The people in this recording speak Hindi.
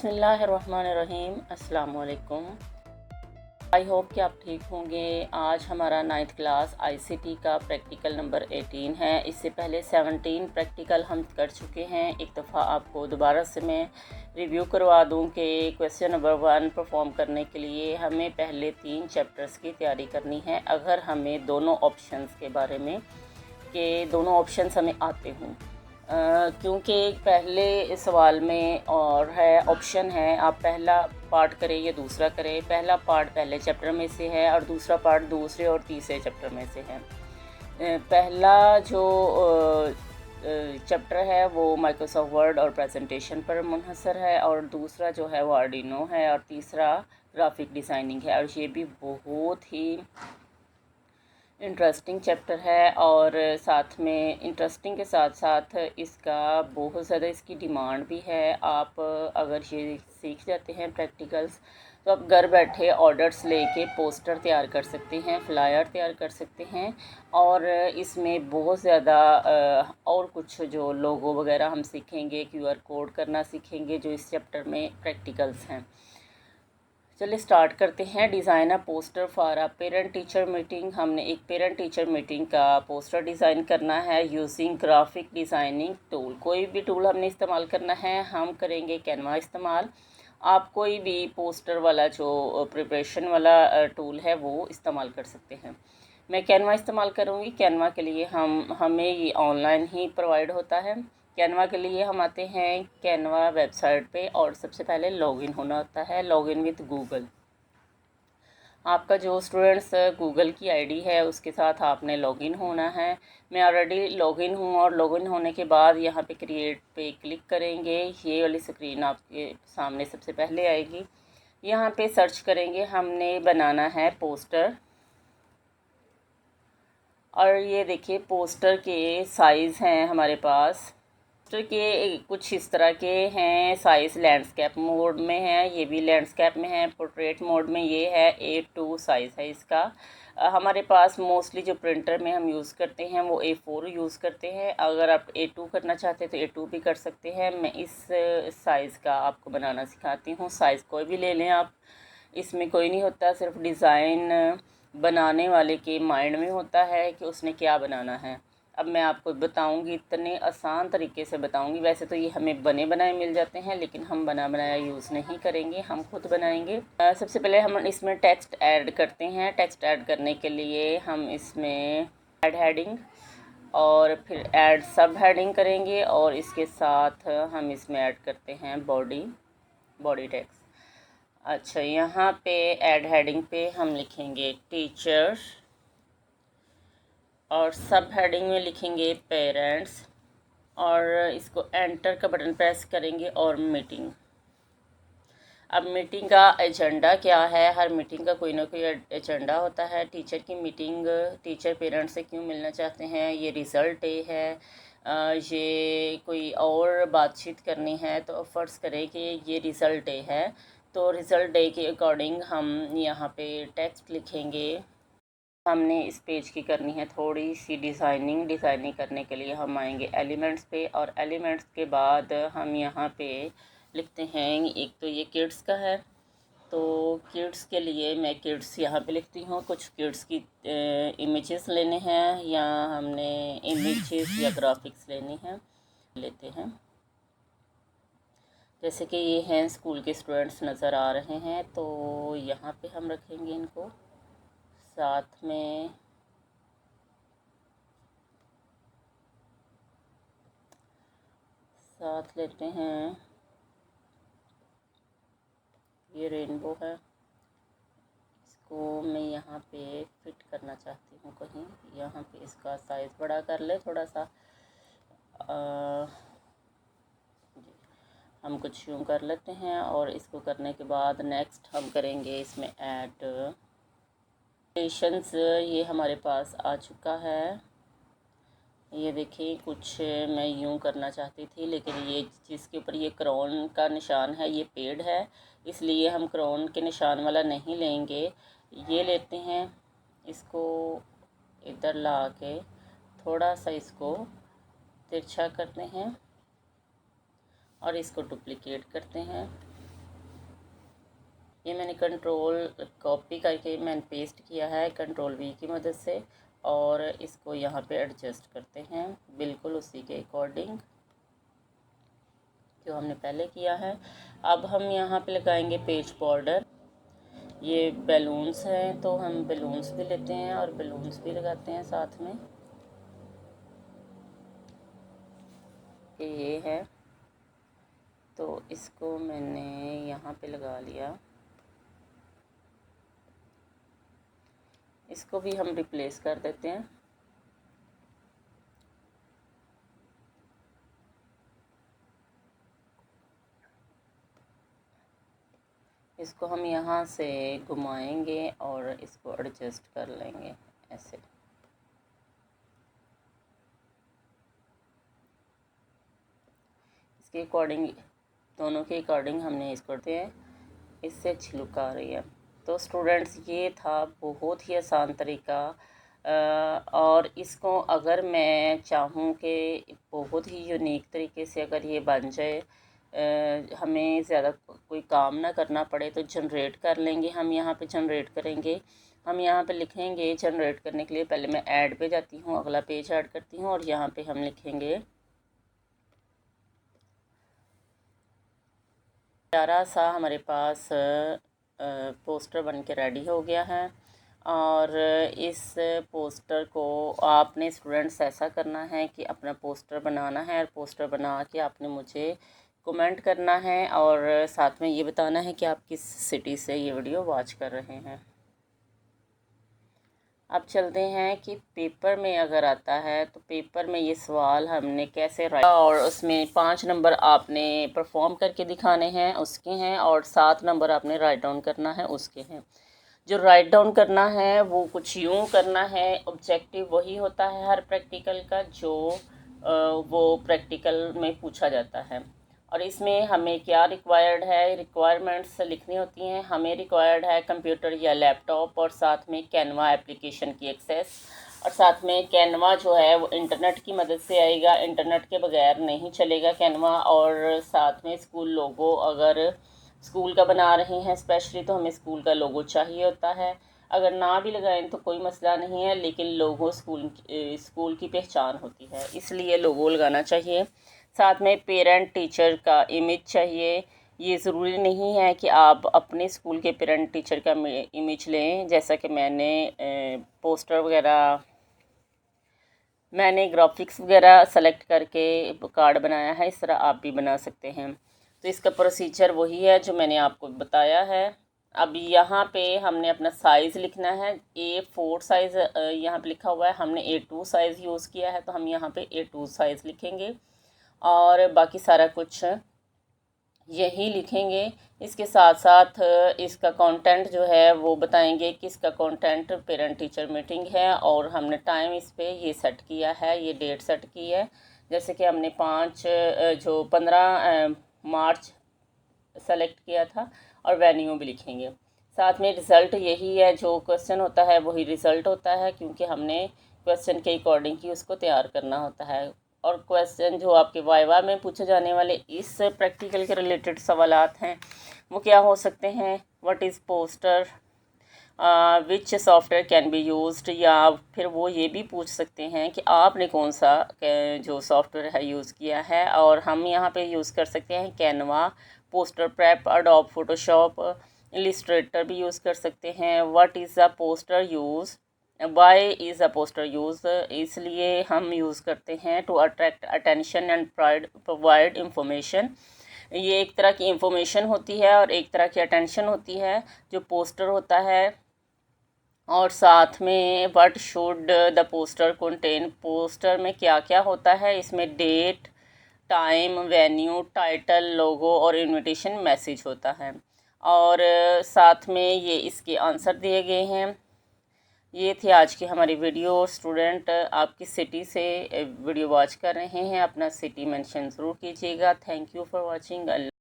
बिस्मिल्लाहिर्रहमानिर्रहीम। अस्सलाम वालेकुम। आई होप कि आप ठीक होंगे। आज हमारा 9th क्लास ICT का प्रैक्टिकल नंबर 18 है। इससे पहले 17 प्रैक्टिकल हम कर चुके हैं। एक दफ़ा आपको दोबारा से मैं रिव्यू करवा दूं कि क्वेश्चन नंबर 1 परफॉर्म करने के लिए हमें पहले 3 चैप्टर्स की तैयारी करनी है। अगर हमें दोनों ऑप्शंस के बारे में कि दोनों ऑप्शंस हमें आते हों, क्योंकि पहले सवाल में और है ऑप्शन है, आप पहला पार्ट करें या दूसरा करें। पहला पार्ट पहले चैप्टर में से है और दूसरा पार्ट दूसरे और तीसरे चैप्टर में से है। पहला जो चैप्टर है वो माइक्रोसॉफ्ट वर्ड और प्रेजेंटेशन पर मुनहसर है और दूसरा जो है वो आर्डिनो है और तीसरा ग्राफिक डिज़ाइनिंग है। और ये भी बहुत ही इंटरेस्टिंग चैप्टर है और साथ में इंटरेस्टिंग के साथ साथ इसका बहुत ज़्यादा इसकी डिमांड भी है। आप अगर ये सीख जाते हैं प्रैक्टिकल्स तो आप घर बैठे ऑर्डर्स लेके पोस्टर तैयार कर सकते हैं, फ्लायर तैयार कर सकते हैं और इसमें बहुत ज़्यादा और कुछ जो लोगो वगैरह हम सीखेंगे, QR कोड करना सीखेंगे जो इस चैप्टर में प्रैक्टिकल्स हैं। चलिए स्टार्ट करते हैं। Design a poster for a parent teacher meeting. हमने एक पेरेंट टीचर मीटिंग का पोस्टर डिज़ाइन करना है यूजिंग ग्राफिक डिज़ाइनिंग टूल। कोई भी टूल हमने इस्तेमाल करना है, हम करेंगे कैनवा इस्तेमाल। आप कोई भी पोस्टर वाला जो प्रिपरेशन वाला टूल है वो इस्तेमाल कर सकते हैं। मैं कैनवा इस्तेमाल करूँगी। कैनवा के लिए हमें ये ऑनलाइन ही प्रोवाइड होता है। कैनवा के लिए हम आते हैं कैनवा वेबसाइट पे और सबसे पहले लॉगिन होना होता है, लॉगिन विद गूगल। आपका जो स्टूडेंट्स गूगल की आईडी है उसके साथ आपने लॉगिन होना है। मैं ऑलरेडी लॉगिन हूँ और लॉगिन होने के बाद यहाँ पे क्रिएट पे क्लिक करेंगे। ये वाली स्क्रीन आपके सामने सबसे पहले आएगी। यहाँ पे सर्च करेंगे, हमने बनाना है पोस्टर। और ये देखिए पोस्टर के साइज़ हैं हमारे पास। पोस्टर के कुछ इस तरह के हैं साइज़। लैंडस्केप मोड में है, ये भी लैंडस्केप में है। पोर्ट्रेट मोड में ये है। A2 साइज़ है इसका। हमारे पास मोस्टली जो प्रिंटर में हम यूज़ करते हैं वो A4 यूज़ करते हैं। अगर आप A2 करना चाहते हैं तो A2 भी कर सकते हैं। मैं इस साइज़ का आपको बनाना सिखाती हूँ। साइज़ कोई भी ले लें आप, इसमें कोई नहीं होता, सिर्फ डिज़ाइन बनाने वाले के माइंड में होता है कि उसने क्या बनाना है। अब मैं आपको बताऊंगी, इतने आसान तरीके से बताऊंगी। वैसे तो ये हमें बने बनाए मिल जाते हैं लेकिन हम बना बनाया यूज़ नहीं करेंगे, हम खुद बनाएंगे। सबसे पहले हम इसमें टेक्स्ट ऐड करते हैं। टेक्स्ट ऐड करने के लिए हम इसमें ऐड हेडिंग और फिर ऐड सब हेडिंग करेंगे और इसके साथ हम इसमें ऐड करते हैं बॉडी टेक्स्ट। अच्छा, यहाँ पे ऐड हेडिंग पे हम लिखेंगे टीचर और सब हेडिंग में लिखेंगे पेरेंट्स और इसको एंटर का बटन प्रेस करेंगे और मीटिंग। अब मीटिंग का एजेंडा क्या है? हर मीटिंग का कोई ना कोई एजेंडा होता है। टीचर की मीटिंग, टीचर पेरेंट्स से क्यों मिलना चाहते हैं, ये रिज़ल्ट डे है, ये कोई और बातचीत करनी है तो फ़र्ज़ करें कि ये रिज़ल्ट डे है तो रिज़ल्ट डे के अकॉर्डिंग हम यहाँ पे टेक्स्ट लिखेंगे। हमने इस पेज की करनी है थोड़ी सी डिज़ाइनिंग करने के लिए हम आएंगे एलिमेंट्स पे और एलिमेंट्स के बाद हम यहाँ पे लिखते हैं, एक तो ये किड्स का है तो किड्स के लिए मैं किड्स यहाँ पे लिखती हूँ। कुछ किड्स की इमेजेस लेने हैं या हमने इमेजेस या ग्राफिक्स लेनी है, लेते हैं। जैसे कि ये हैं स्कूल के स्टूडेंट्स नज़र आ रहे हैं तो यहाँ पे हम रखेंगे इनको। साथ में साथ लेते हैं, ये रेनबो है, इसको मैं यहाँ पे फिट करना चाहती हूँ कहीं। यहाँ पे इसका साइज़ बड़ा कर ले थोड़ा सा। हम कुछ यूँ कर लेते हैं और इसको करने के बाद नेक्स्ट हम करेंगे इसमें ऐड पेशेंस। ये हमारे पास आ चुका है। ये देखिए कुछ मैं यूँ करना चाहती थी लेकिन ये जिसके ऊपर ये क्राउन का निशान है ये पेड़ है, इसलिए हम क्राउन के निशान वाला नहीं लेंगे। ये लेते हैं, इसको इधर ला के थोड़ा सा इसको तिरछा करते हैं और इसको डुप्लिकेट करते हैं ये मैंने कंट्रोल कॉपी करके मैंने पेस्ट किया है कंट्रोल V की मदद से, और इसको यहाँ पे एडजस्ट करते हैं बिल्कुल उसी के अकॉर्डिंग जो हमने पहले किया है। अब हम यहाँ पे लगाएंगे पेज बॉर्डर। ये बैलून्स हैं तो हम बैलून्स भी लेते हैं और बैलून्स भी लगाते हैं साथ में। ये है, तो इसको मैंने यहाँ पे लगा लिया। इसको भी हम रिप्लेस कर देते हैं। इसको हम यहाँ से घुमाएंगे और इसको एडजस्ट कर लेंगे ऐसे। इसके अकॉर्डिंग, दोनों के अकॉर्डिंग हमने इसको करते हैं, इससे अच्छी लुक आ रही है। तो स्टूडेंट्स ये था बहुत ही आसान तरीका, और इसको अगर मैं चाहूँ कि बहुत ही यूनिक तरीके से अगर ये बन जाए, हमें ज़्यादा कोई काम ना करना पड़े, तो जनरेट कर लेंगे। हम यहाँ पे जनरेट करेंगे, हम यहाँ पे लिखेंगे जनरेट करने के लिए। पहले मैं ऐड पे जाती हूँ, अगला पेज ऐड करती हूँ और यहाँ पे हम लिखेंगे प्यारा सा हमारे पास पोस्टर बन के रेडी हो गया है। और इस पोस्टर को आपने स्टूडेंट्स ऐसा करना है कि अपना पोस्टर बनाना है, और पोस्टर बना के आपने मुझे कमेंट करना है और साथ में ये बताना है कि आप किस सिटी से ये वीडियो वॉच कर रहे हैं। अब चलते हैं कि पेपर में अगर आता है तो पेपर में ये सवाल हमने कैसे राइट, और उसमें 5 नंबर आपने परफॉर्म करके दिखाने हैं उसके हैं, और 7 नंबर आपने राइट डाउन करना है उसके हैं। जो राइट डाउन करना है वो कुछ यूँ करना है, ऑब्जेक्टिव वही होता है हर प्रैक्टिकल का जो वो प्रैक्टिकल में पूछा जाता है। और इसमें हमें क्या रिक्वायर्ड है, रिक्वायरमेंट्स लिखनी होती हैं। हमें रिक्वायर्ड है कंप्यूटर या लैपटॉप, और साथ में कैनवा एप्लीकेशन की एक्सेस, और साथ में कैनवा जो है वो इंटरनेट की मदद से आएगा, इंटरनेट के बगैर नहीं चलेगा कैनवा। और साथ में स्कूल लोगो, अगर स्कूल का बना रहे हैं स्पेशली तो हमें स्कूल का लोगो चाहिए होता है। अगर ना भी लगाएं तो कोई मसला नहीं है, लेकिन लोगो स्कूल की पहचान होती है, इसलिए लोगो लगाना चाहिए। साथ में पेरेंट टीचर का इमेज चाहिए। ये ज़रूरी नहीं है कि आप अपने स्कूल के पेरेंट टीचर का इमेज लें, जैसा कि पोस्टर वगैरह मैंने ग्राफिक्स वगैरह सेलेक्ट करके कार्ड बनाया है, इस तरह आप भी बना सकते हैं। तो इसका प्रोसीजर वही है जो मैंने आपको बताया है। अब यहाँ पे हमने अपना साइज़ लिखना है। A4 साइज़ यहाँ पे लिखा हुआ है, हमने A2 साइज़ यूज़ किया है, तो हम यहाँ पे A2 साइज़ लिखेंगे और बाकी सारा कुछ यही लिखेंगे। इसके साथ साथ इसका कंटेंट जो है वो बताएंगे कि इसका कंटेंट पेरेंट टीचर मीटिंग है, और हमने टाइम इस पे ये सेट किया है, ये डेट सेट की है। जैसे कि हमने 15 मार्च सेलेक्ट किया था, और वेन्यू भी लिखेंगे। साथ में रिज़ल्ट यही है, जो क्वेश्चन होता है वही रिज़ल्ट होता है, क्योंकि हमने क्वेश्चन के अकॉर्डिंग ही उसको तैयार करना होता है। और क्वेश्चन जो आपके वाइवा में पूछे जाने वाले इस प्रैक्टिकल के रिलेटेड सवालात हैं वो क्या हो सकते हैं, what is poster, which software can be used, या फिर वो ये भी पूछ सकते हैं कि आपने कौन सा जो सॉफ्टवेयर है यूज़ किया है। और हम यहाँ पे यूज़ कर सकते हैं Canva, poster prep, Adobe Photoshop, Illustrator भी यूज़ कर सकते हैं। What is a poster use, why is a poster use, इसलिए हम यूज़ करते हैं to attract attention and provide information. ये एक तरह की इंफॉर्मेशन होती है और एक तरह की अटेंशन होती है जो पोस्टर होता है। और साथ में what should the poster contain, poster में क्या क्या होता है, इसमें डेट, टाइम, वेन्यू, टाइटल, लोगो और इनविटेशन मैसेज होता है। और साथ में ये इसके आंसर दिए गए हैं। ये थी आज की हमारी वीडियो। स्टूडेंट आप किस सिटी से वीडियो वॉच कर रहे हैं, अपना सिटी मेंशन ज़रूर कीजिएगा। Thank you for watching.